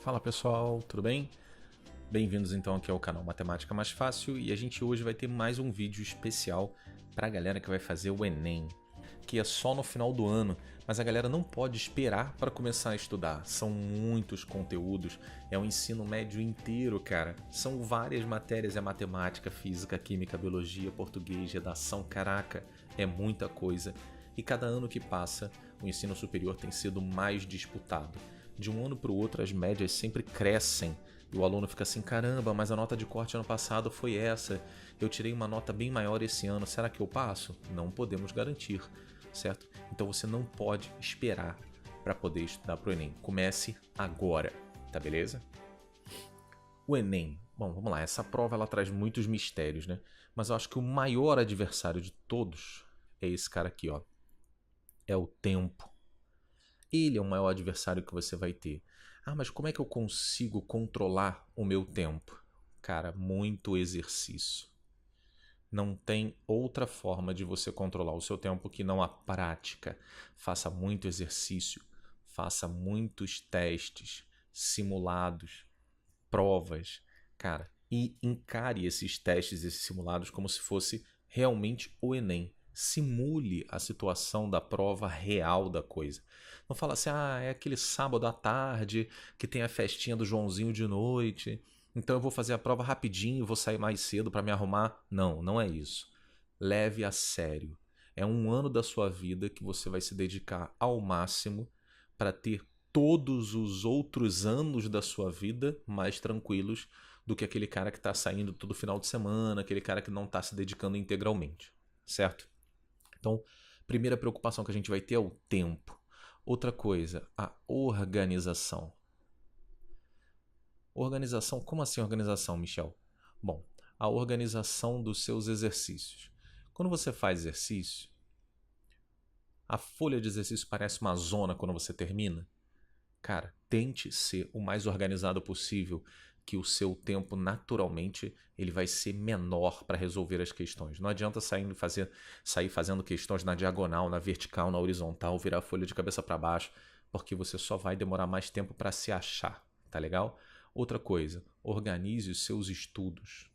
Fala pessoal, tudo bem? Bem-vindos então aqui ao canal Matemática Mais Fácil e a gente hoje vai ter mais um vídeo especial para a galera que vai fazer o Enem, que é só no final do ano, mas a galera não pode esperar para começar a estudar. São muitos conteúdos, é o ensino médio inteiro, cara. São várias matérias, é matemática, física, química, biologia, português, redação, caraca, é muita coisa. E cada ano que passa, o ensino superior tem sido mais disputado. De um ano para o outro, as médias sempre crescem e o aluno fica assim: caramba, mas a nota de corte ano passado foi essa, eu tirei uma nota bem maior esse ano, será que eu passo? Não podemos garantir, certo? Então você não pode esperar para poder estudar para o Enem. Comece agora, tá beleza? O Enem, bom, vamos lá, essa prova ela traz muitos mistérios, né? Mas eu acho que o maior adversário de todos é esse cara aqui, ó. É o tempo. Ele é o maior adversário que você vai ter. Ah, mas como é que eu consigo controlar o meu tempo? Cara, muito exercício. Não tem outra forma de você controlar o seu tempo que não a prática. Faça muito exercício, faça muitos testes, simulados, provas, cara, e encare esses testes, esses simulados como se fosse realmente o Enem. Simule a situação da prova real da coisa. Não fala assim, ah, é aquele sábado à tarde que tem a festinha do Joãozinho de noite, então eu vou fazer a prova rapidinho, vou sair mais cedo para me arrumar. Não, não é isso. Leve a sério. É um ano da sua vida que você vai se dedicar ao máximo para ter todos os outros anos da sua vida mais tranquilos do que aquele cara que está saindo todo final de semana, aquele cara que não está se dedicando integralmente, certo? Então, primeira preocupação que a gente vai ter é o tempo. Outra coisa, a organização. Organização, como assim organização, Michel? Bom, a organização dos seus exercícios. Quando você faz exercício, a folha de exercício parece uma zona quando você termina. Cara, tente ser o mais organizado possível, que o seu tempo naturalmente ele vai ser menor para resolver as questões. Não adianta sair fazendo questões na diagonal, na vertical, na horizontal, virar a folha de cabeça para baixo, porque você só vai demorar mais tempo para se achar, tá legal? Outra coisa, organize os seus estudos.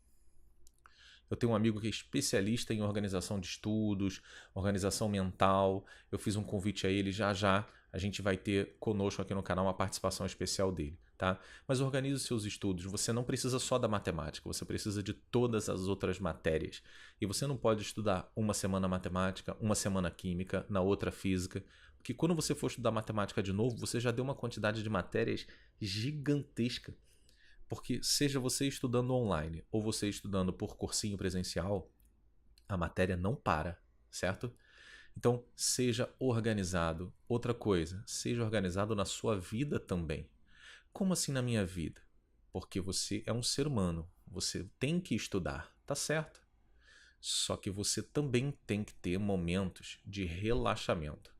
Eu tenho um amigo que é especialista em organização de estudos, organização mental. Eu fiz um convite a ele já já. A gente vai ter conosco aqui no canal uma participação especial dele, tá? Mas organize os seus estudos. Você não precisa só da matemática, você precisa de todas as outras matérias. E você não pode estudar uma semana matemática, uma semana química, na outra física. Porque quando você for estudar matemática de novo, você já deu uma quantidade de matérias gigantesca. Porque seja você estudando online ou você estudando por cursinho presencial, a matéria não para, certo? Então, seja organizado. Outra coisa, seja organizado na sua vida também. Como assim na minha vida? Porque você é um ser humano, você tem que estudar, tá certo? Só que você também tem que ter momentos de relaxamento.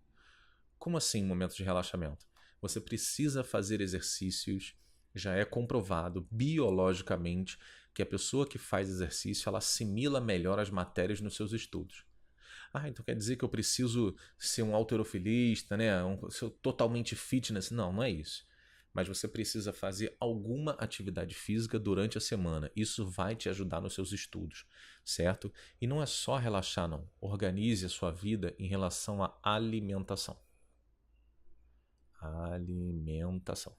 Como assim momentos de relaxamento? Você precisa fazer exercícios. Já é comprovado biologicamente que a pessoa que faz exercício ela assimila melhor as matérias nos seus estudos. Ah, então quer dizer que eu preciso ser um halterofilista, né? Ser totalmente fitness? Não, não é isso. Mas você precisa fazer alguma atividade física durante a semana. Isso vai te ajudar nos seus estudos, certo? E não é só relaxar, não. Organize a sua vida em relação à alimentação. Alimentação.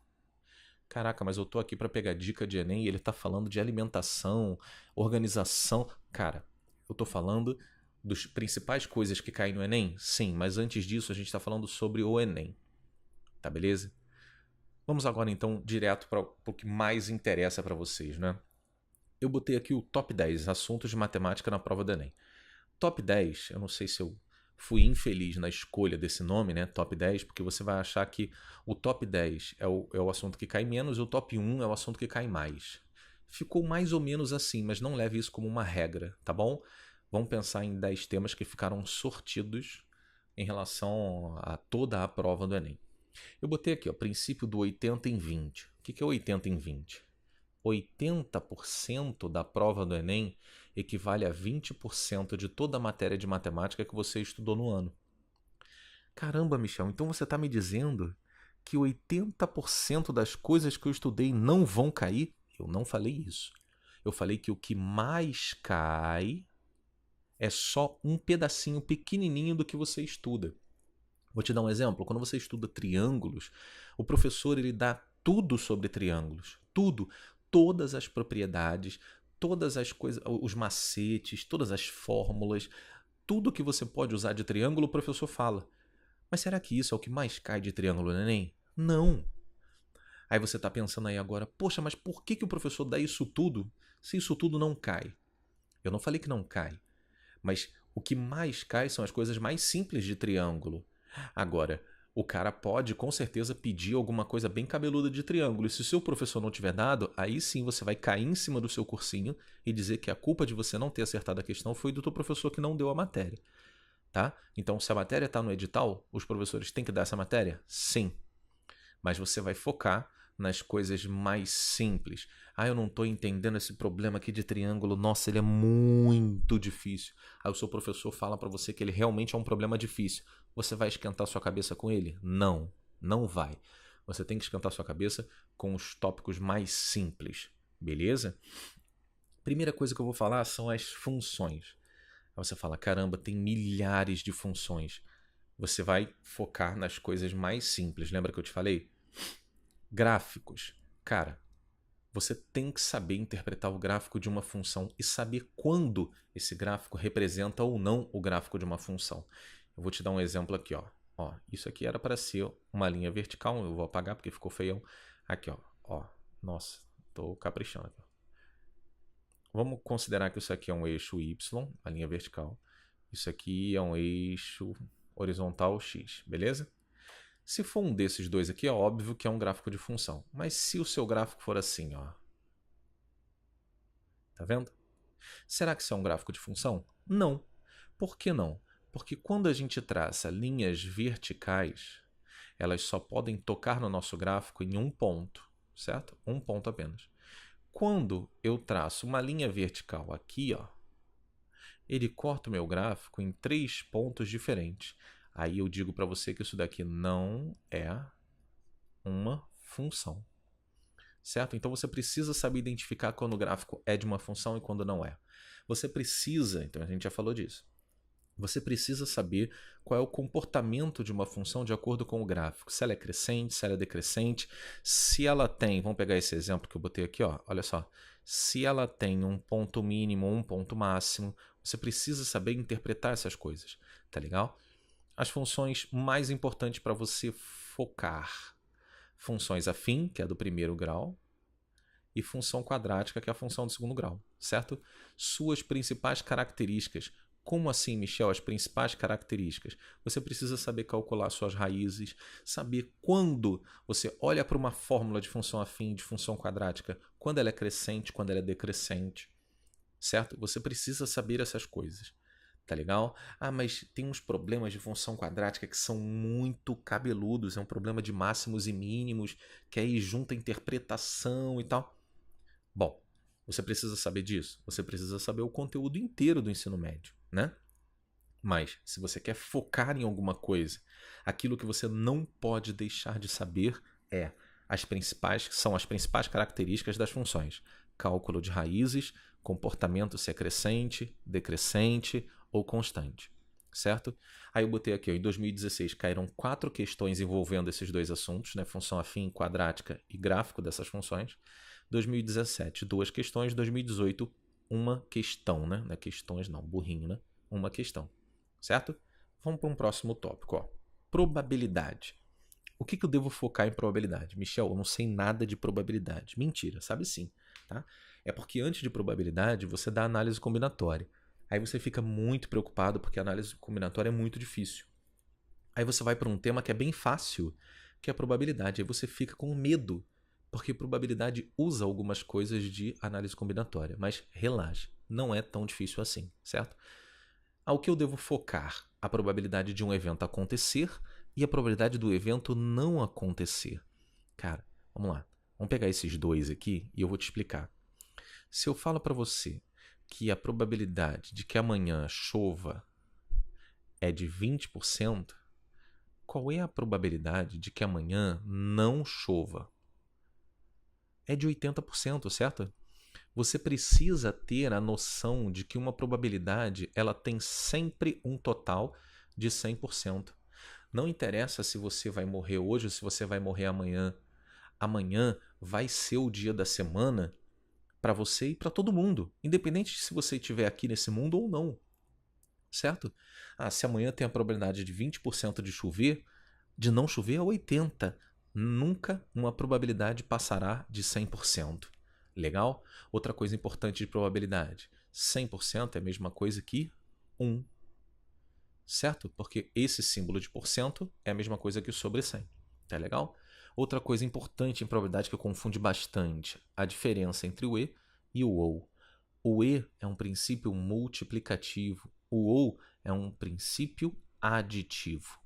Caraca, mas eu tô aqui para pegar dica de Enem e ele tá falando de alimentação, organização. Cara, eu tô falando dos principais coisas que caem no Enem? Sim, mas antes disso a gente tá falando sobre o Enem. Tá beleza? Vamos agora então direto para o que mais interessa para vocês, né? Eu botei aqui o top 10 assuntos de matemática na prova do Enem. Top 10, eu não sei se eu fui infeliz na escolha desse nome, né? Top 10, porque você vai achar que o top 10 é o assunto que cai menos e o top 1 é o assunto que cai mais. Ficou mais ou menos assim, mas não leve isso como uma regra, tá bom? Vamos pensar em 10 temas que ficaram sortidos em relação a toda a prova do Enem. Eu botei aqui, ó, princípio do 80 em 20. O que é 80 em 20? 80% da prova do Enem equivale a 20% de toda a matéria de matemática que você estudou no ano. Caramba, Michel, então você está me dizendo que 80% das coisas que eu estudei não vão cair? Eu não falei isso. Eu falei que o que mais cai é só um pedacinho pequenininho do que você estuda. Vou te dar um exemplo. Quando você estuda triângulos, o professor ele dá tudo sobre triângulos. Tudo. Todas as propriedades, todas as coisas, os macetes, todas as fórmulas, tudo que você pode usar de triângulo, o professor fala. Mas será que isso é o que mais cai de triângulo no Enem? Não. Aí você está pensando aí agora, poxa, mas por que o professor dá isso tudo se isso tudo não cai? Eu não falei que não cai, mas o que mais cai são as coisas mais simples de triângulo. Agora, o cara pode com certeza pedir alguma coisa bem cabeluda de triângulo. E se o seu professor não tiver dado, aí sim você vai cair em cima do seu cursinho e dizer que a culpa de você não ter acertado a questão foi do teu professor que não deu a matéria. Tá? Então, se a matéria está no edital, os professores têm que dar essa matéria? Sim. Mas você vai focar nas coisas mais simples. Ah, eu não estou entendendo esse problema aqui de triângulo. Nossa, ele é muito difícil. Aí o seu professor fala para você que ele realmente é um problema difícil. Você vai esquentar sua cabeça com ele? Não, não vai. Você tem que esquentar sua cabeça com os tópicos mais simples. Beleza? Primeira coisa que eu vou falar são as funções. Aí você fala, caramba, tem milhares de funções. Você vai focar nas coisas mais simples. Lembra que eu te falei? Gráficos. Cara, você tem que saber interpretar o gráfico de uma função e saber quando esse gráfico representa ou não o gráfico de uma função. Eu vou te dar um exemplo aqui, ó. Ó, isso aqui era para ser uma linha vertical, eu vou apagar porque ficou feião. Aqui, ó. Ó, nossa, tô caprichando aqui. Vamos considerar que isso aqui é um eixo Y, a linha vertical. Isso aqui é um eixo horizontal X, beleza? Se for um desses dois aqui, é óbvio que é um gráfico de função. Mas se o seu gráfico for assim, ó. Tá vendo? Será que isso é um gráfico de função? Não. Por que não? Porque quando a gente traça linhas verticais, elas só podem tocar no nosso gráfico em um ponto, certo? Um ponto apenas. Quando eu traço uma linha vertical aqui, ó, ele corta o meu gráfico em 3 pontos diferentes. Aí eu digo para você que isso daqui não é uma função, certo? Então você precisa saber identificar quando o gráfico é de uma função e quando não é. Você precisa, então a gente já falou disso, você precisa saber qual é o comportamento de uma função de acordo com o gráfico. Se ela é crescente, se ela é decrescente, se ela tem, vamos pegar esse exemplo que eu botei aqui, ó, olha só, se ela tem um ponto mínimo ou um ponto máximo, você precisa saber interpretar essas coisas, tá legal? As funções mais importantes para você focar. Funções afim, que é do primeiro grau, e função quadrática, que é a função do segundo grau, certo? Suas principais características. Como assim, Michel, as principais características? Você precisa saber calcular suas raízes, saber quando você olha para uma fórmula de função afim, de função quadrática, quando ela é crescente, quando ela é decrescente, certo? Você precisa saber essas coisas. Tá legal? Ah, mas tem uns problemas de função quadrática que são muito cabeludos. É um problema de máximos e mínimos, que aí junta interpretação e tal. Bom, você precisa saber disso. Você precisa saber o conteúdo inteiro do ensino médio, né? Mas, se você quer focar em alguma coisa, aquilo que você não pode deixar de saber são as principais características das funções. Cálculo de raízes, comportamento se é crescente, decrescente ou constante, certo? Aí eu botei aqui, ó, em 2016 caíram 4 questões envolvendo esses dois assuntos, né? Função afim, quadrática e gráfico dessas funções. 2017, 2 questões. 2018, uma questão, né? Não é questões não, burrinho, né? Uma questão, certo? Vamos para um próximo tópico, ó. Probabilidade. O que eu devo focar em probabilidade? Michel, eu não sei nada de probabilidade. Mentira, sabe sim, tá? É porque antes de probabilidade, você dá análise combinatória. Aí você fica muito preocupado porque a análise combinatória é muito difícil. Aí você vai para um tema que é bem fácil, que é a probabilidade. Aí você fica com medo, porque probabilidade usa algumas coisas de análise combinatória. Mas relaxa, não é tão difícil assim, certo? Ao que eu devo focar? A probabilidade de um evento acontecer e a probabilidade do evento não acontecer. Cara, vamos lá. Vamos pegar esses dois aqui e eu vou te explicar. Se eu falo para você que a probabilidade de que amanhã chova é de 20%, qual é a probabilidade de que amanhã não chova? É de 80%, certo? Você precisa ter a noção de que uma probabilidade ela tem sempre um total de 100%. Não interessa se você vai morrer hoje ou se você vai morrer amanhã. Amanhã vai ser o dia da semana para você e para todo mundo, independente de se você estiver aqui nesse mundo ou não, certo? Se amanhã tem a probabilidade de 20% de chover, de não chover é 80%. Nunca uma probabilidade passará de 100%. Legal? Outra coisa importante de probabilidade: 100% é a mesma coisa que 1. Certo? Porque esse símbolo de porcento é a mesma coisa que o sobre 100. Tá legal? Outra coisa importante em probabilidade que confunde bastante: a diferença entre o e o ou. O e é um princípio multiplicativo. O ou é um princípio aditivo.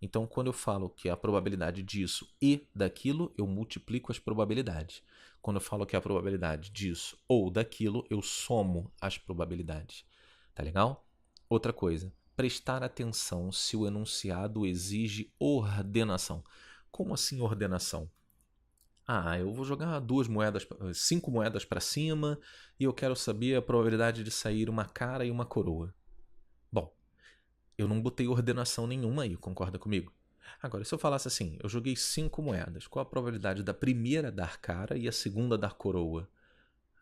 Então, quando eu falo que a probabilidade disso e daquilo, eu multiplico as probabilidades. Quando eu falo que a probabilidade disso ou daquilo, eu somo as probabilidades. Tá legal? Outra coisa, prestar atenção se o enunciado exige ordenação. Como assim ordenação? Eu vou jogar 5 moedas para cima e eu quero saber a probabilidade de sair uma cara e uma coroa. Bom, eu não botei ordenação nenhuma aí, concorda comigo? Agora, se eu falasse assim, eu joguei 5 moedas, qual a probabilidade da primeira dar cara e a segunda dar coroa?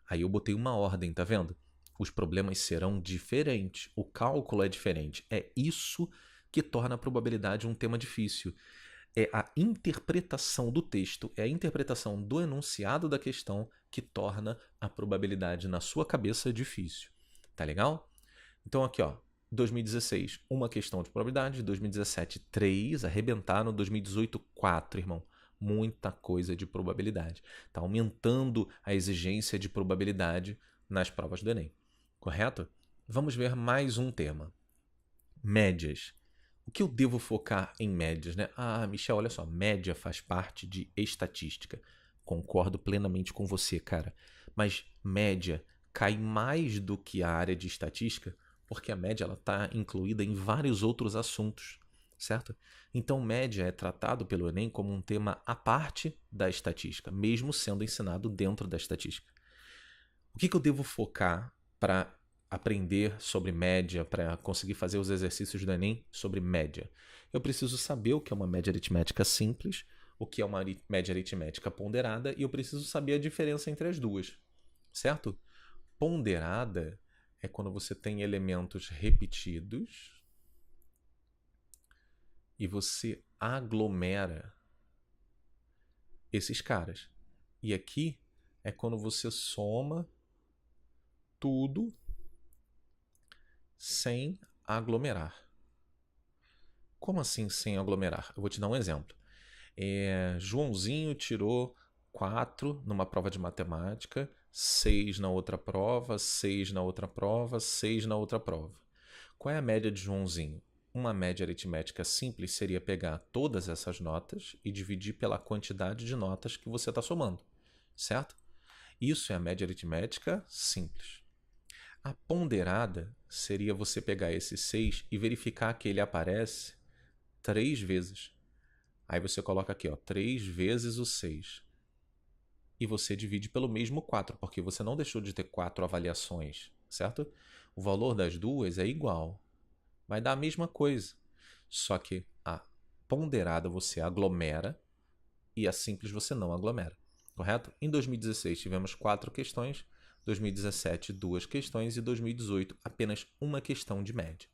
Aí eu botei uma ordem, tá vendo? Os problemas serão diferentes, o cálculo é diferente. É isso que torna a probabilidade um tema difícil. É a interpretação do texto, é a interpretação do enunciado da questão que torna a probabilidade na sua cabeça difícil. Tá legal? Então aqui, ó, 2016, uma questão de probabilidade, 2017, 3, arrebentaram, 2018, 4, irmão. Muita coisa de probabilidade. Está aumentando a exigência de probabilidade nas provas do Enem. Correto? Vamos ver mais um tema. Médias. O que eu devo focar em médias, né? Michel, olha só, média faz parte de estatística. Concordo plenamente com você, cara. Mas média cai mais do que a área de estatística, porque a média está incluída em vários outros assuntos, certo? Então, média é tratado pelo Enem como um tema à parte da estatística, mesmo sendo ensinado dentro da estatística. O que eu devo focar para aprender sobre média, para conseguir fazer os exercícios do Enem sobre média? Eu preciso saber o que é uma média aritmética simples, o que é uma média aritmética ponderada, e eu preciso saber a diferença entre as duas, certo? Ponderada é quando você tem elementos repetidos e você aglomera esses caras. E aqui é quando você soma tudo sem aglomerar. Como assim sem aglomerar? Eu vou te dar um exemplo. Joãozinho tirou 4 numa prova de matemática, 6 na outra prova, 6 na outra prova, 6 na outra prova. Qual é a média de Joãozinho? Uma média aritmética simples seria pegar todas essas notas e dividir pela quantidade de notas que você está somando, certo? Isso é a média aritmética simples. A ponderada seria você pegar esse 6 e verificar que ele aparece 3 vezes. Aí você coloca aqui, ó, 3 vezes o 6. E você divide pelo mesmo 4, porque você não deixou de ter 4 avaliações, certo? O valor das duas é igual. Vai dar a mesma coisa. Só que a ponderada você aglomera e a simples você não aglomera. Correto? Em 2016 tivemos 4 questões, 2017 2 questões e 2018 apenas uma questão de média.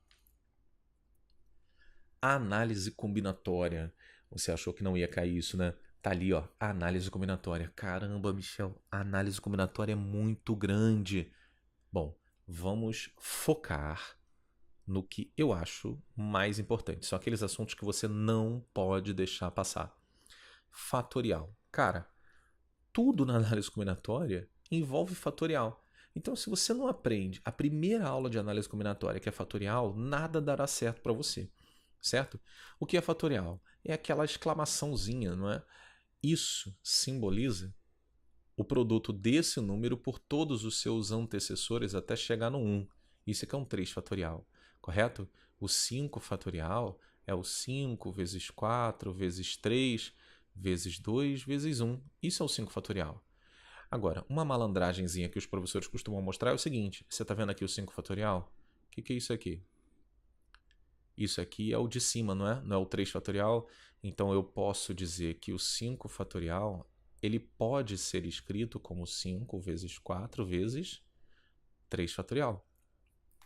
A análise combinatória. Você achou que não ia cair isso, né? Tá ali, ó, a análise combinatória. Caramba, Michel, a análise combinatória é muito grande. Bom, vamos focar no que eu acho mais importante. São aqueles assuntos que você não pode deixar passar. Fatorial. Cara, tudo na análise combinatória envolve fatorial. Então, se você não aprende a primeira aula de análise combinatória, que é fatorial, nada dará certo para você, certo? O que é fatorial? É aquela exclamaçãozinha, não é? Isso simboliza o produto desse número por todos os seus antecessores até chegar no 1. Isso aqui é um 3 fatorial, correto? O 5 fatorial É o 5 vezes 4 vezes 3 vezes 2 vezes 1. Isso é o 5 fatorial. Agora, uma malandragenzinha que os professores costumam mostrar é o seguinte. Você está vendo aqui o 5 fatorial? O que é isso aqui? Isso aqui é o de cima, não é? Não é o 3 fatorial. Então, eu posso dizer que o 5 fatorial ele pode ser escrito como 5 vezes 4 vezes 3 fatorial.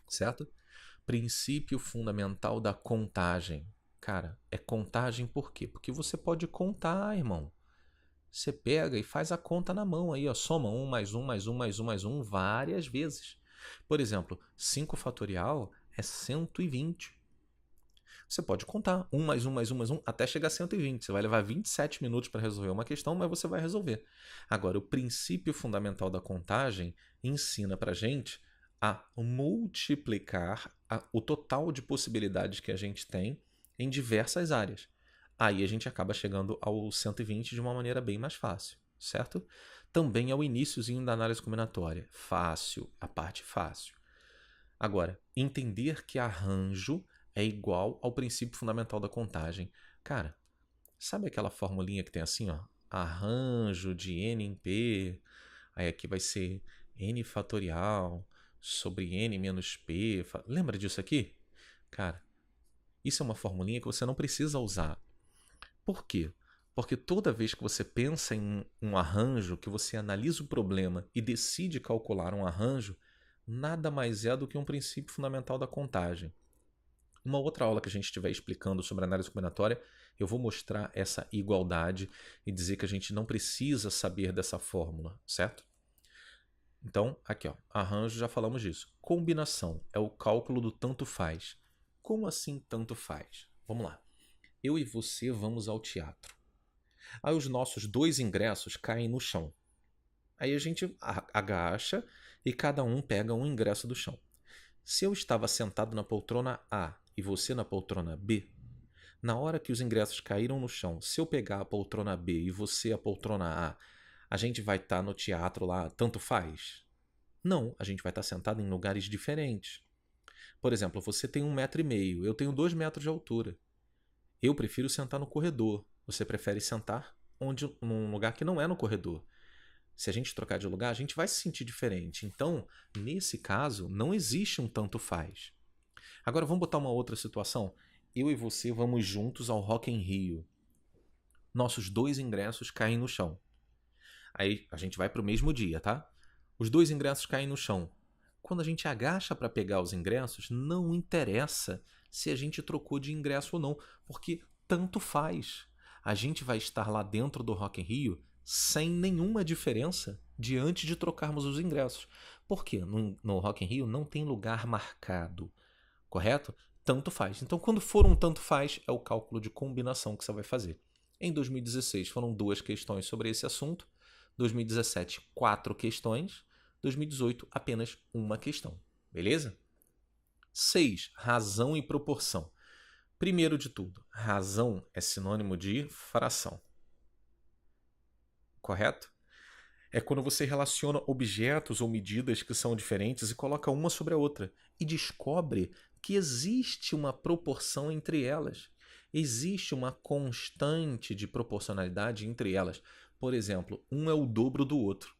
Certo? Princípio fundamental da contagem. Cara, é contagem por quê? Porque você pode contar, irmão. Você pega e faz a conta na mão aí, ó, soma 1 mais 1 mais 1 mais 1 mais 1 várias vezes. Por exemplo, 5 fatorial é 120. Você pode contar 1 mais 1 mais 1 mais 1 até chegar a 120. Você vai levar 27 minutos para resolver uma questão, mas você vai resolver. Agora, o princípio fundamental da contagem ensina para a gente a multiplicar o total de possibilidades que a gente tem em diversas áreas. Aí a gente acaba chegando ao 120 de uma maneira bem mais fácil, certo? Também é o iniciozinho da análise combinatória. Fácil, a parte fácil. Agora, entender que arranjo é igual ao princípio fundamental da contagem. Cara, sabe aquela formulinha que tem assim, ó? Arranjo de n em p, aí aqui vai ser n fatorial sobre n menos p. Lembra disso aqui? Cara, isso é uma formulinha que você não precisa usar. Por quê? Porque toda vez que você pensa em um arranjo, que você analisa o problema e decide calcular um arranjo, nada mais é do que um princípio fundamental da contagem. Uma outra aula que a gente estiver explicando sobre análise combinatória, eu vou mostrar essa igualdade e dizer que a gente não precisa saber dessa fórmula, certo? Então, aqui, ó, arranjo, já falamos disso. Combinação é o cálculo do tanto faz. Como assim tanto faz? Vamos lá. Eu e você vamos ao teatro. Aí os nossos 2 ingressos caem no chão. Aí a gente agacha e cada um pega um ingresso do chão. Se eu estava sentado na poltrona A e você na poltrona B, na hora que os ingressos caíram no chão, se eu pegar a poltrona B e você a poltrona a gente vai estar no teatro lá, tanto faz? Não, a gente vai estar sentado em lugares diferentes. Por exemplo, você tem 1,5 m, eu tenho 2 metros de altura. Eu prefiro sentar no corredor. Você prefere sentar num lugar que não é no corredor. Se a gente trocar de lugar, a gente vai se sentir diferente. Então, nesse caso, não existe um tanto faz. Agora vamos botar uma outra situação. Eu e você vamos juntos ao Rock in Rio. Nossos 2 ingressos caem no chão. Aí a gente vai para o mesmo dia, tá? Os 2 ingressos caem no chão. Quando a gente agacha para pegar os ingressos, não interessa se a gente trocou de ingresso ou não, porque tanto faz. A gente vai estar lá dentro do Rock in Rio sem nenhuma diferença diante de trocarmos os ingressos. Por quê? No Rock in Rio não tem lugar marcado, correto? Tanto faz. Então, quando for um tanto faz, é o cálculo de combinação que você vai fazer. Em 2016 foram 2 questões sobre esse assunto. 2017, 4 questões. 2018, apenas uma questão. Beleza? 6. Razão e proporção. Primeiro de tudo, razão é sinônimo de fração. Correto? É quando você relaciona objetos ou medidas que são diferentes e coloca uma sobre a outra e descobre que existe uma proporção entre elas. Existe uma constante de proporcionalidade entre elas. Por exemplo, um é o dobro do outro.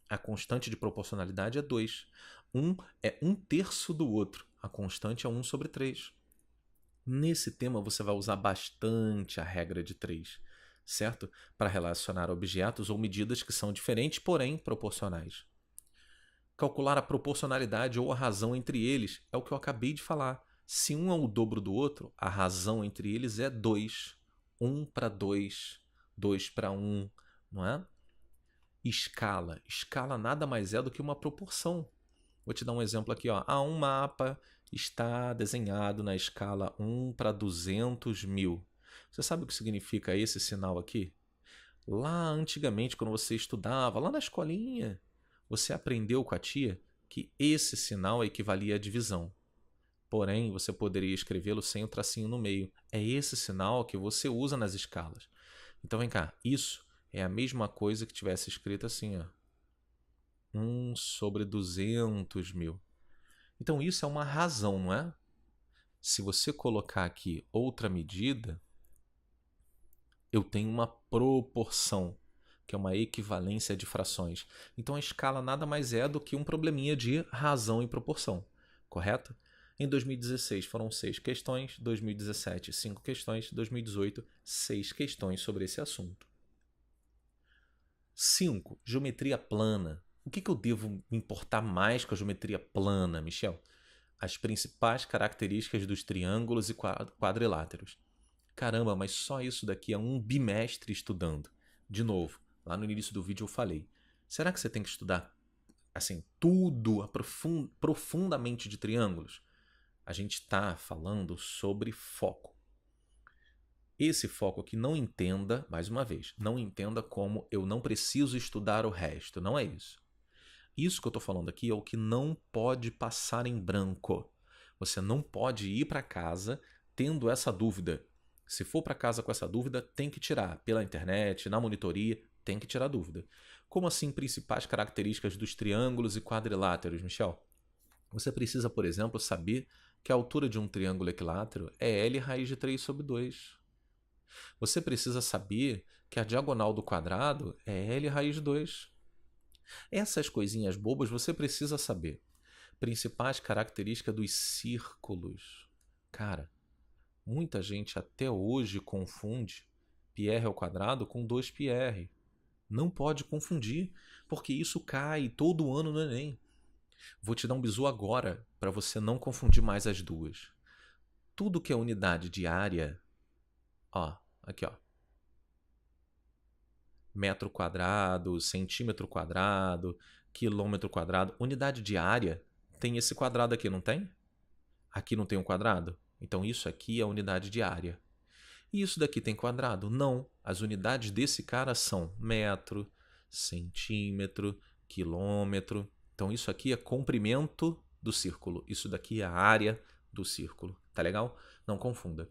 A constante de proporcionalidade é 2. Um é 1/3 do outro. A constante é 1 sobre 3. Nesse tema você vai usar bastante a regra de 3, certo? Para relacionar objetos ou medidas que são diferentes, porém proporcionais. Calcular a proporcionalidade ou a razão entre eles é o que eu acabei de falar. Se um é o dobro do outro, a razão entre eles é 2. 1 para 2, 2 para 1, não é? Escala. Escala nada mais é do que uma proporção. Vou te dar um exemplo aqui. Ó. Um mapa está desenhado na escala 1 para 200 mil. Você sabe o que significa esse sinal aqui? Lá antigamente, quando você estudava, lá na escolinha, você aprendeu com a tia que esse sinal equivalia à divisão. Porém, você poderia escrevê-lo sem o tracinho no meio. É esse sinal que você usa nas escalas. Então, vem cá. Isso é a mesma coisa que tivesse escrito assim, ó. 1 sobre 200 mil. Então isso é uma razão, não é? Se você colocar aqui outra medida, eu tenho uma proporção, que é uma equivalência de frações. Então a escala nada mais é do que um probleminha de razão e proporção, correto? Em 2016 foram 6 questões, 2017 5 questões, 2018 6 questões sobre esse assunto. 5. Geometria plana. O que eu devo me importar mais com a geometria plana, Michel? As principais características dos triângulos e quadriláteros. Caramba, mas só isso daqui é um bimestre estudando. De novo, lá no início do vídeo eu falei. Será que você tem que estudar assim tudo profundamente de triângulos? A gente está falando sobre foco. Esse foco aqui não entenda, mais uma vez, não entenda como eu não preciso estudar o resto. Não é isso. Isso que eu estou falando aqui é o que não pode passar em branco. Você não pode ir para casa tendo essa dúvida. Se for para casa com essa dúvida, tem que tirar. Pela internet, na monitoria, tem que tirar a dúvida. Como assim principais características dos triângulos e quadriláteros, Michel? Você precisa, por exemplo, saber que a altura de um triângulo equilátero é L raiz de 3 sobre 2. Você precisa saber que a diagonal do quadrado é L raiz de 2. Essas coisinhas bobas você precisa saber. Principais características dos círculos. Cara, muita gente até hoje confunde πr ao quadrado com 2πr. Não pode confundir, porque isso cai todo ano no Enem. Vou te dar um bizu agora para você não confundir mais as duas. Tudo que é unidade de área, ó, aqui ó, metro quadrado, centímetro quadrado, quilômetro quadrado, unidade de área tem esse quadrado aqui, não tem? Aqui não tem um quadrado? Então isso aqui é a unidade de área. E isso daqui tem quadrado? Não. As unidades desse cara são metro, centímetro, quilômetro. Então isso aqui é comprimento do círculo. Isso daqui é a área do círculo. Tá legal? Não confunda.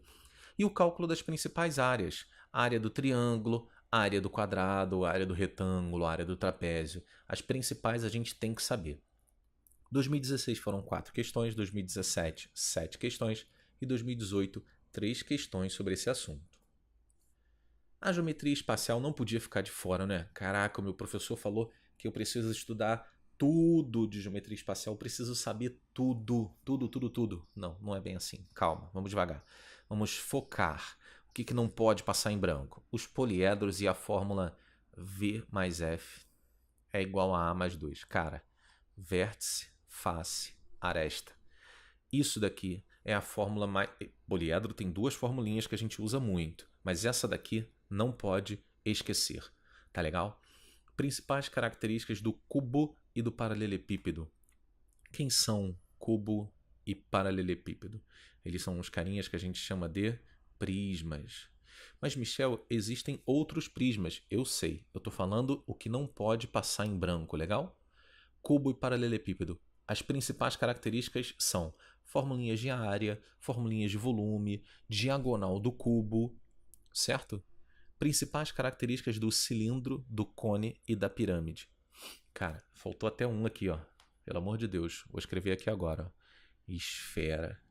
E o cálculo das principais áreas. Área do triângulo, área do quadrado, área do retângulo, área do trapézio. As principais a gente tem que saber. 2016 foram 4 questões, 2017 7 questões e 2018 3 questões sobre esse assunto. A geometria espacial não podia ficar de fora, né? Caraca, o meu professor falou que eu preciso estudar tudo de geometria espacial, eu preciso saber tudo, tudo, tudo, tudo. Não, não é bem assim. Calma, vamos devagar. Vamos focar. O que não pode passar em branco? Os poliedros e a fórmula V mais F é igual a A mais 2. Cara, vértice, face, aresta. Isso daqui é a fórmula mais... Poliedro tem duas formulinhas que a gente usa muito, mas essa daqui não pode esquecer. Tá legal? Principais características do cubo e do paralelepípedo. Quem são cubo e paralelepípedo? Eles são uns carinhas que a gente chama de prismas. Mas, Michel, existem outros prismas. Eu sei. Eu estou falando o que não pode passar em branco, legal? Cubo e paralelepípedo. As principais características são formulinhas de área, formulinhas de volume, diagonal do cubo, certo? Principais características do cilindro, do cone e da pirâmide. Cara, faltou até um aqui, ó. Pelo amor de Deus, vou escrever aqui agora. Ó. Esfera.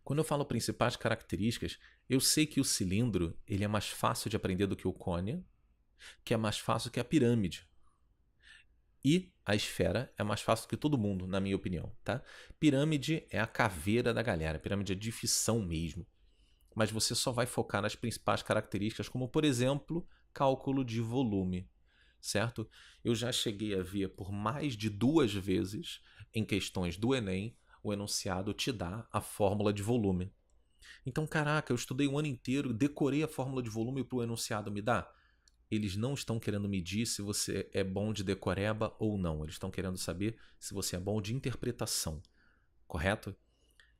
Quando eu falo principais características, eu sei que o cilindro ele é mais fácil de aprender do que o cone, que é mais fácil que a pirâmide. E a esfera é mais fácil que todo mundo, na minha opinião, tá? Pirâmide é a caveira da galera, pirâmide é de ficção mesmo. Mas você só vai focar nas principais características, como, por exemplo, cálculo de volume, certo? Eu já cheguei a ver por mais de 2 vezes, em questões do Enem, o enunciado te dá a fórmula de volume. Então, caraca, eu estudei o ano inteiro, decorei a fórmula de volume para o enunciado me dar. Eles não estão querendo medir se você é bom de decoreba ou não. Eles estão querendo saber se você é bom de interpretação. Correto?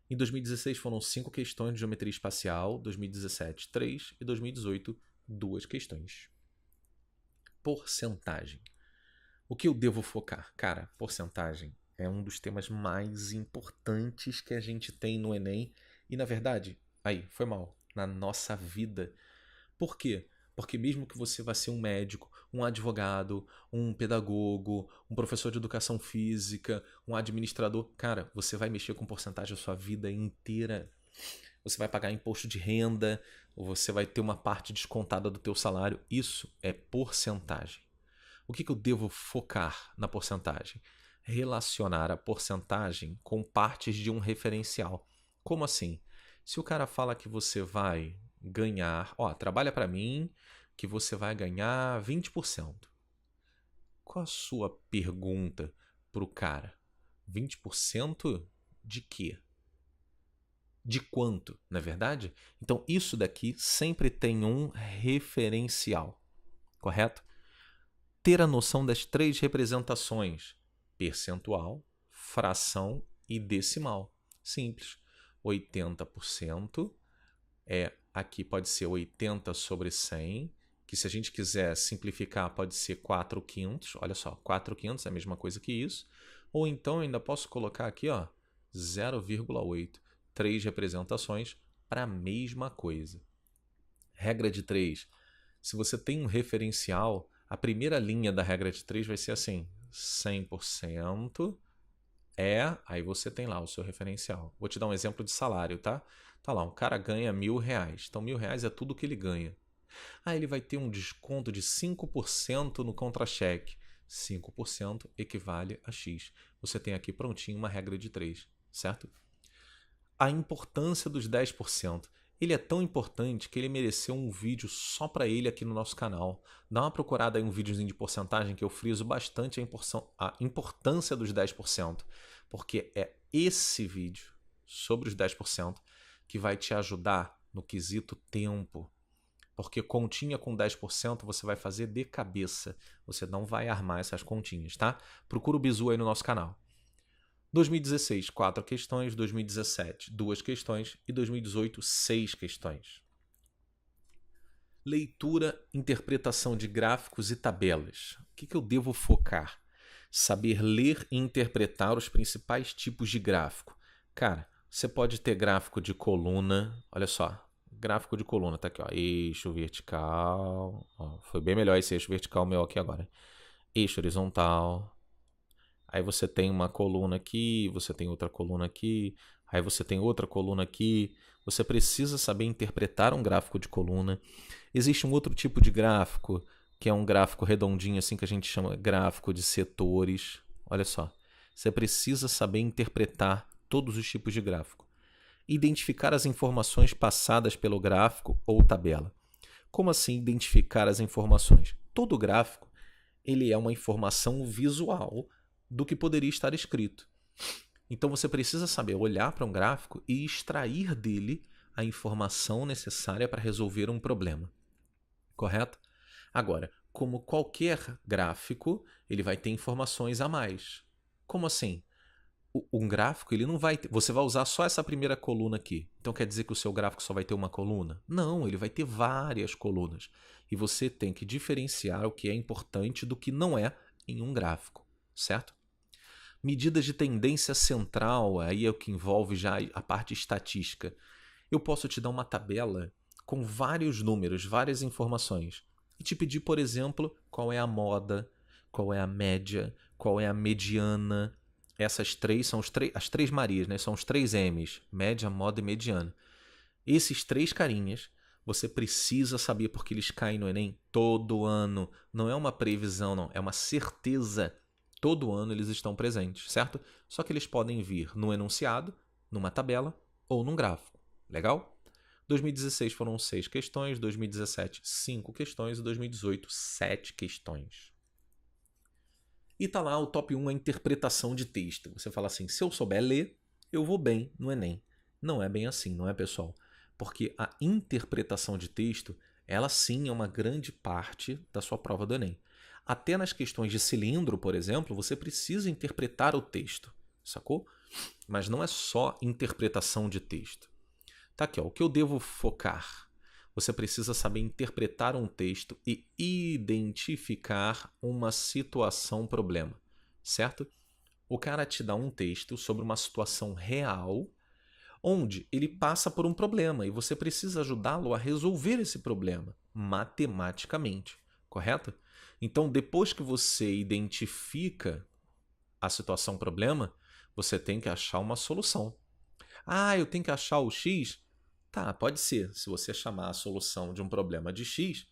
Em 2016 foram 5 questões de geometria espacial, 2017 3 e 2018 2 questões. Porcentagem. O que eu devo focar? Cara, porcentagem é um dos temas mais importantes que a gente tem no Enem e, na verdade, aí, foi mal, na nossa vida. Por quê? Porque mesmo que você vá ser um médico, um advogado, um pedagogo, um professor de educação física, um administrador, cara, você vai mexer com porcentagem a sua vida inteira. Você vai pagar imposto de renda, ou você vai ter uma parte descontada do teu salário. Isso é porcentagem. O que eu devo focar na porcentagem? Relacionar a porcentagem com partes de um referencial. Como assim? Se o cara fala que você vai ganhar, trabalha para mim que você vai ganhar 20%. Qual a sua pergunta para o cara? 20% de quê? De quanto, não é verdade? Então, isso daqui sempre tem um referencial, correto? Ter a noção das 3 representações: percentual, fração e decimal. Simples. 80% aqui pode ser 80 sobre 100, que se a gente quiser simplificar pode ser 4/5. Olha só, 4/5 é a mesma coisa que isso. Ou então eu ainda posso colocar aqui 0,8. 3 representações para a mesma coisa. Regra de 3. Se você tem um referencial, a primeira linha da regra de 3 vai ser assim: 100% aí você tem lá o seu referencial. Vou te dar um exemplo de salário, tá? Tá lá, um cara ganha R$1.000. Então, R$1.000 é tudo que ele ganha. Ele vai ter um desconto de 5% no contra-cheque. 5% equivale a X. Você tem aqui prontinho uma regra de 3, certo? A importância dos 10%. Ele é tão importante que ele mereceu um vídeo só para ele aqui no nosso canal. Dá uma procurada aí, um videozinho de porcentagem que eu friso bastante a importância dos 10%, porque é esse vídeo sobre os 10% que vai te ajudar no quesito tempo. Porque continha com 10% você vai fazer de cabeça. Você não vai armar essas continhas, tá? Procura o bizu aí no nosso canal. 2016, 4 questões. 2017, 2 questões. E 2018, 6 questões. Leitura, interpretação de gráficos e tabelas. O que eu devo focar? Saber ler e interpretar os principais tipos de gráfico. Cara, você pode ter gráfico de coluna. Olha só, gráfico de coluna. Tá aqui, eixo vertical. Foi bem melhor esse eixo vertical meu aqui agora. Eixo horizontal. Aí você tem uma coluna aqui, você tem outra coluna aqui, aí você tem outra coluna aqui. Você precisa saber interpretar um gráfico de coluna. Existe um outro tipo de gráfico, que é um gráfico redondinho, assim, que a gente chama gráfico de setores. Olha só, você precisa saber interpretar todos os tipos de gráfico. Identificar as informações passadas pelo gráfico ou tabela. Como assim identificar as informações? Todo gráfico ele é uma informação visual do que poderia estar escrito. Então você precisa saber olhar para um gráfico e extrair dele a informação necessária para resolver um problema. Correto? Agora, como qualquer gráfico, ele vai ter informações a mais. Como assim? Um gráfico, ele não vai ter, você vai usar só essa primeira coluna aqui. Então quer dizer que o seu gráfico só vai ter uma coluna? Não, ele vai ter várias colunas. E você tem que diferenciar o que é importante do que não é em um gráfico, certo? Medidas de tendência central, aí é o que envolve já a parte estatística. Eu posso te dar uma tabela com vários números, várias informações. E te pedir, por exemplo, qual é a moda, qual é a média, qual é a mediana. Essas três são as 3 Marias, né? São os 3 M's, média, moda e mediana. Esses 3 carinhas, você precisa saber porque eles caem no Enem todo ano. Não é uma previsão, não. É uma certeza. Todo ano eles estão presentes, certo? Só que eles podem vir no enunciado, numa tabela ou num gráfico. Legal? 2016 foram 6 questões, 2017 5 questões e 2018 7 questões. E tá lá o top 1, a interpretação de texto. Você fala assim, se eu souber ler, eu vou bem no Enem. Não é bem assim, não é, pessoal? Porque a interpretação de texto, ela sim é uma grande parte da sua prova do Enem. Até nas questões de cilindro, por exemplo, você precisa interpretar o texto, sacou? Mas não é só interpretação de texto. Tá aqui, o que eu devo focar? Você precisa saber interpretar um texto e identificar uma situação-problema, certo? O cara te dá um texto sobre uma situação real, onde ele passa por um problema e você precisa ajudá-lo a resolver esse problema. matematicamente, correto? Então, depois que você identifica a situação problema, você tem que achar uma solução. Ah, eu tenho que achar o X? Tá, pode ser. Se você chamar a solução de um problema de X,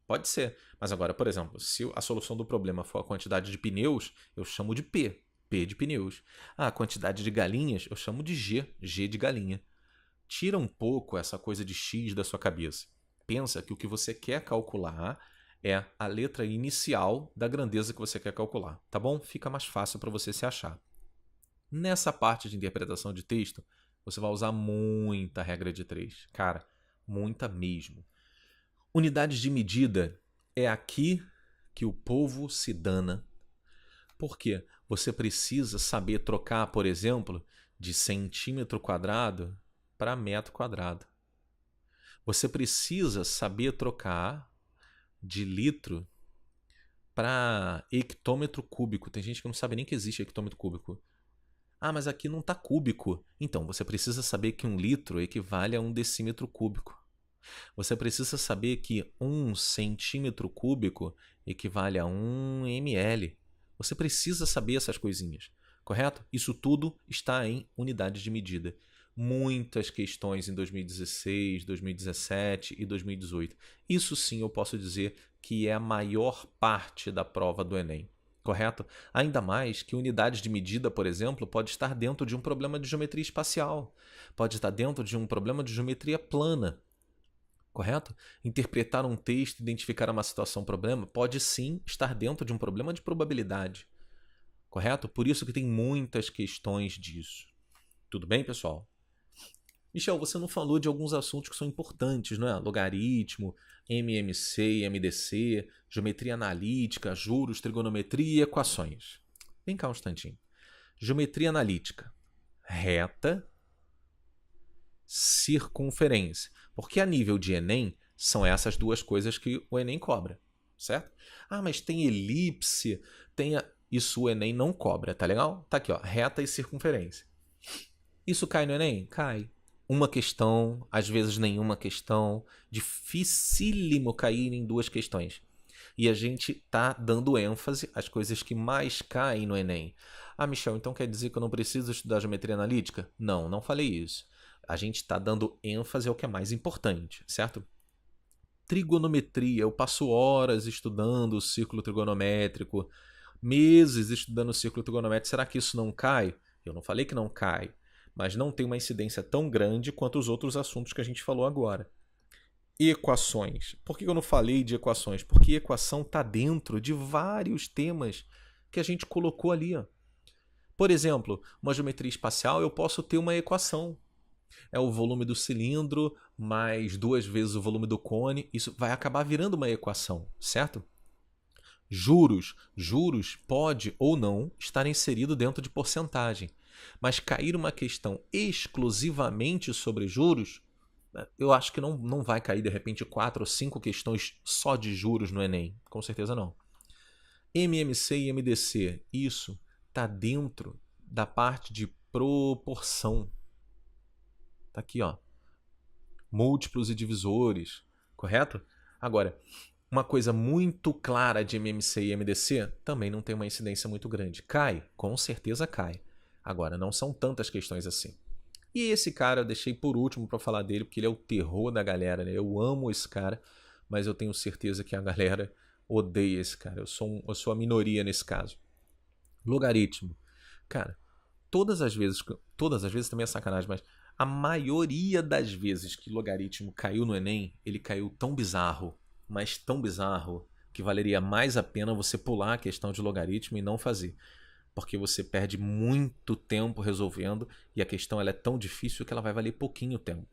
pode ser. Mas agora, por exemplo, se a solução do problema for a quantidade de pneus, eu chamo de P, P de pneus. Ah, a quantidade de galinhas, eu chamo de G, G de galinha. Tira um pouco essa coisa de X da sua cabeça. Pensa que o que você quer calcular é a letra inicial da grandeza que você quer calcular, tá bom? Fica mais fácil para você se achar. Nessa parte de interpretação de texto, você vai usar muita regra de 3. Cara, muita mesmo. Unidades de medida é aqui que o povo se dana. Por quê? Você precisa saber trocar, por exemplo, de centímetro quadrado para metro quadrado. Você precisa saber trocar de litro para hectômetro cúbico. Tem gente que não sabe nem que existe hectômetro cúbico. Ah, mas aqui não está cúbico. Então, você precisa saber que 1 litro equivale a 1 decímetro cúbico. Você precisa saber que 1 centímetro cúbico equivale a 1 ml. Você precisa saber essas coisinhas, correto? Isso tudo está em unidades de medida. Muitas questões em 2016, 2017 e 2018. Isso sim eu posso dizer que é a maior parte da prova do Enem. Correto? Ainda mais que unidades de medida, por exemplo, pode estar dentro de um problema de geometria espacial, pode estar dentro de um problema de geometria plana. Correto? Interpretar um texto, identificar uma situação, problema, pode sim estar dentro de um problema de probabilidade. Correto? Por isso que tem muitas questões disso. Tudo bem, pessoal? Michel, você não falou de alguns assuntos que são importantes, não é? Logaritmo, MMC, MDC, geometria analítica, juros, trigonometria e equações. Vem cá um instantinho. Geometria analítica. Reta, circunferência. Porque a nível de Enem, são essas duas coisas que o Enem cobra, certo? Ah, mas tem elipse, isso o Enem não cobra, tá legal? Tá aqui, ó, reta e circunferência. Isso cai no Enem? Cai. Uma questão, às vezes nenhuma questão. Dificílimo cair em 2 questões. E a gente tá dando ênfase às coisas que mais caem no Enem. Ah, Michel, então quer dizer que eu não preciso estudar geometria analítica? Não, não falei isso. A gente está dando ênfase ao que é mais importante, certo? Trigonometria, eu passo horas estudando o círculo trigonométrico, meses estudando o círculo trigonométrico. Será que isso não cai? Eu não falei que não cai, mas não tem uma incidência tão grande quanto os outros assuntos que a gente falou agora. Equações. Por que eu não falei de equações? Porque equação está dentro de vários temas que a gente colocou ali. Ó. Por exemplo, uma geometria espacial, eu posso ter uma equação. É o volume do cilindro mais 2 vezes o volume do cone. Isso vai acabar virando uma equação, certo? Juros. Juros pode ou não estar inserido dentro de porcentagem. Mas cair uma questão exclusivamente sobre juros, eu acho que não vai cair de repente 4 ou 5 questões só de juros no Enem. Com certeza não. MMC e MDC, isso está dentro da parte de proporção. Tá aqui, ó. Múltiplos e divisores, correto? Agora, uma coisa muito clara de MMC e MDC também não tem uma incidência muito grande. Cai? Com certeza cai. Agora, não são tantas questões assim. E esse cara eu deixei por último para falar dele, porque ele é o terror da galera, né? Eu amo esse cara, mas eu tenho certeza que a galera odeia esse cara. Eu sou a minoria nesse caso. Logaritmo. Cara, todas as vezes também é sacanagem, mas a maioria das vezes que logaritmo caiu no Enem, ele caiu tão bizarro, mas tão bizarro, que valeria mais a pena você pular a questão de logaritmo e não fazer. Porque você perde muito tempo resolvendo e a questão ela é tão difícil que ela vai valer pouquinho tempo.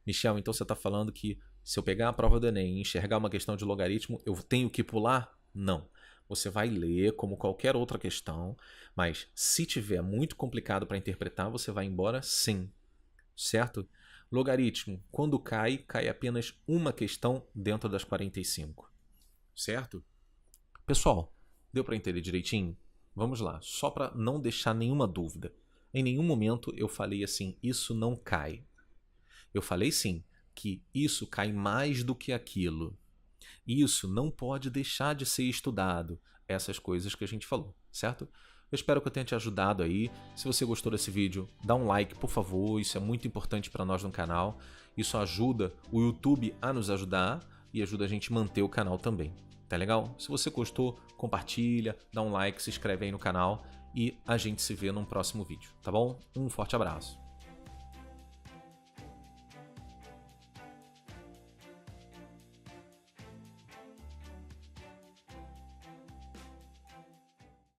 Michel, então você está falando que se eu pegar a prova do Enem e enxergar uma questão de logaritmo, eu tenho que pular? Não. Você vai ler como qualquer outra questão, mas se tiver muito complicado para interpretar, você vai embora sim. Certo? Logaritmo, quando cai apenas uma questão dentro das 45. Certo? Pessoal, deu para entender direitinho? Vamos lá, só para não deixar nenhuma dúvida. Em nenhum momento eu falei assim, isso não cai. Eu falei sim, que isso cai mais do que aquilo. Isso não pode deixar de ser estudado, essas coisas que a gente falou, certo? Eu espero que eu tenha te ajudado aí. Se você gostou desse vídeo, dá um like, por favor, isso é muito importante para nós no canal. Isso ajuda o YouTube a nos ajudar e ajuda a gente a manter o canal também. Tá legal? Se você gostou, compartilha, dá um like, se inscreve aí no canal e a gente se vê num próximo vídeo, tá bom? Um forte abraço.